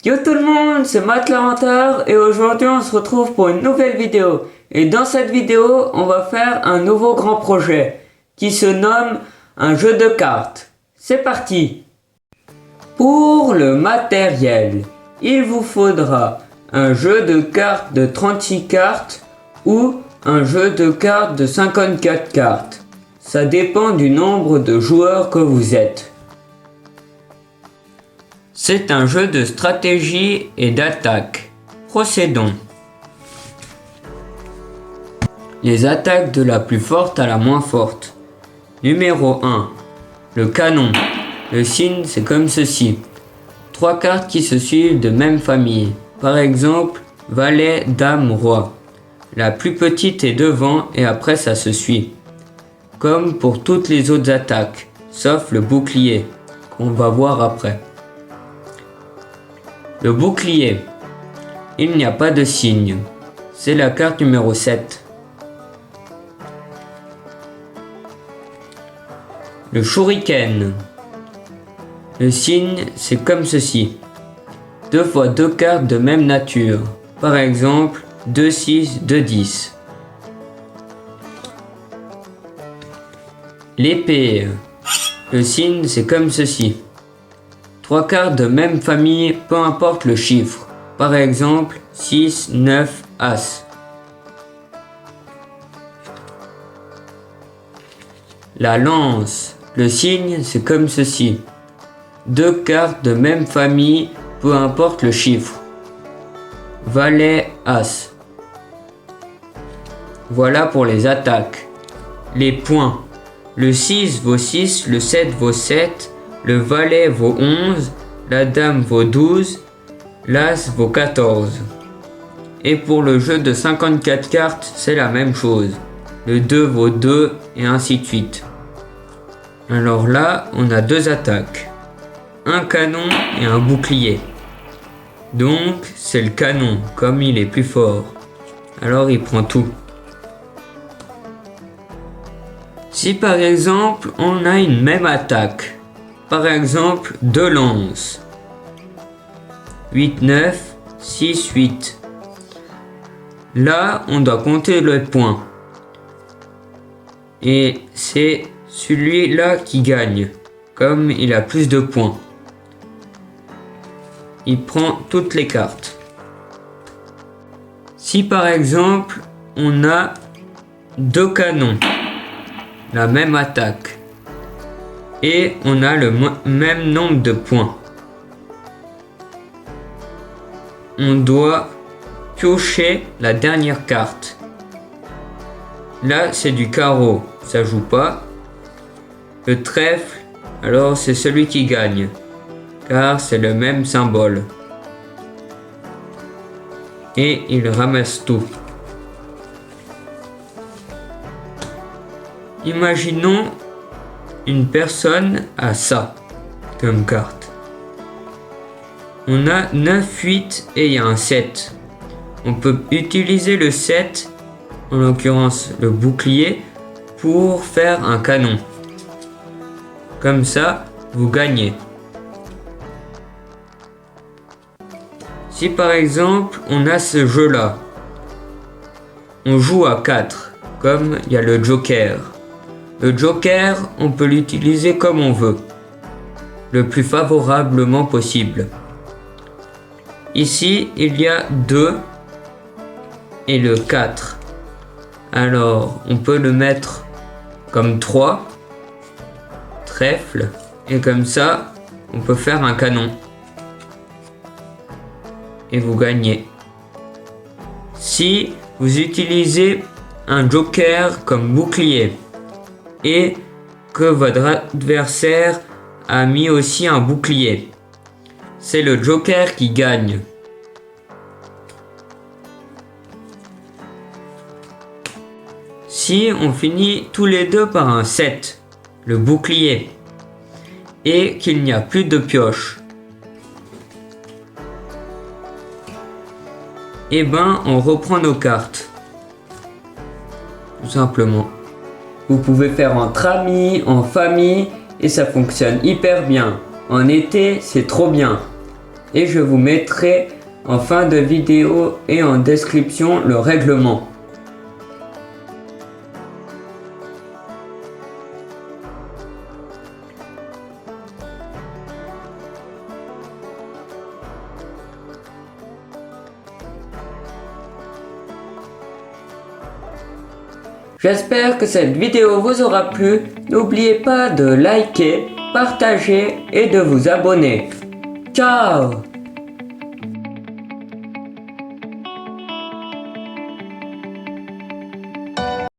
Yo tout le monde, c'est Matt Lamenteur et aujourd'hui on se retrouve pour une nouvelle vidéo. Et dans cette vidéo, on va faire un nouveau grand projet qui se nomme un jeu de cartes. C'est parti! Pour le matériel, il vous faudra un jeu de cartes de 36 cartes ou un jeu de cartes de 54 cartes. Ça dépend du nombre de joueurs que vous êtes. C'est un jeu de stratégie et d'attaque. Procédons. Les attaques de la plus forte à la moins forte. Numéro 1. Le canon. Le signe c'est comme ceci. 3 cartes qui se suivent de même famille. Par exemple, valet, dame, roi. La plus petite est devant et après ça se suit. Comme pour toutes les autres attaques, sauf le bouclier, qu'on va voir après. Le bouclier. Il n'y a pas de signe. C'est la carte numéro 7. Le shuriken. Le signe, c'est comme ceci. 2 fois 2 cartes de même nature. Par exemple, 2, 6, 2, 10. L'épée. Le signe, c'est comme ceci. 3 cartes de même famille, peu importe le chiffre. Par exemple, 6, 9, As. La lance. Le signe, c'est comme ceci. 2 cartes de même famille, peu importe le chiffre. Valet, As. Voilà pour les attaques. Les points. Le 6 vaut 6, le 7 vaut 7. Le valet vaut 11, la dame vaut 12, l'as vaut 14. Et pour le jeu de 54 cartes, c'est la même chose. Le 2 vaut 2 et ainsi de suite. Alors là, on a 2 attaques. Un canon et un bouclier. Donc, c'est le canon, comme il est plus fort. Alors il prend tout. Si par exemple, on a une même attaque. Par exemple, 2 lances. 8, 9, 6, 8. Là, on doit compter le point. Et c'est celui-là qui gagne, comme il a plus de points. Il prend toutes les cartes. Si par exemple, on a 2 canons, la même attaque. Et on a le même nombre de points. On doit piocher la dernière carte. Là, c'est du carreau, ça joue pas. Le trèfle, alors c'est celui qui gagne, car c'est le même symbole. Et il ramasse tout. Imaginons une personne a ça comme carte. On a 9, 8 et il y a un 7. On peut utiliser le 7, en l'occurrence le bouclier, pour faire un canon. Comme ça, vous gagnez. Si par exemple, on a ce jeu-là, on joue à 4, comme il y a le joker. Le joker, on peut l'utiliser comme on veut, le plus favorablement possible. Ici, il y a 2 et le 4. Alors, on peut le mettre comme 3, trèfle, et comme ça, on peut faire un canon. Et vous gagnez. Si vous utilisez un joker comme bouclier, et que votre adversaire a mis aussi un bouclier. C'est le joker qui gagne. Si on finit tous les deux par un 7, le bouclier, et qu'il n'y a plus de pioche, et ben on reprend nos cartes. Tout simplement. Vous pouvez faire entre amis, en famille et ça fonctionne hyper bien. En été, c'est trop bien. et je vous mettrai en fin de vidéo et en description le règlement. J'espère que cette vidéo vous aura plu. N'oubliez pas de liker, partager et de vous abonner. Ciao!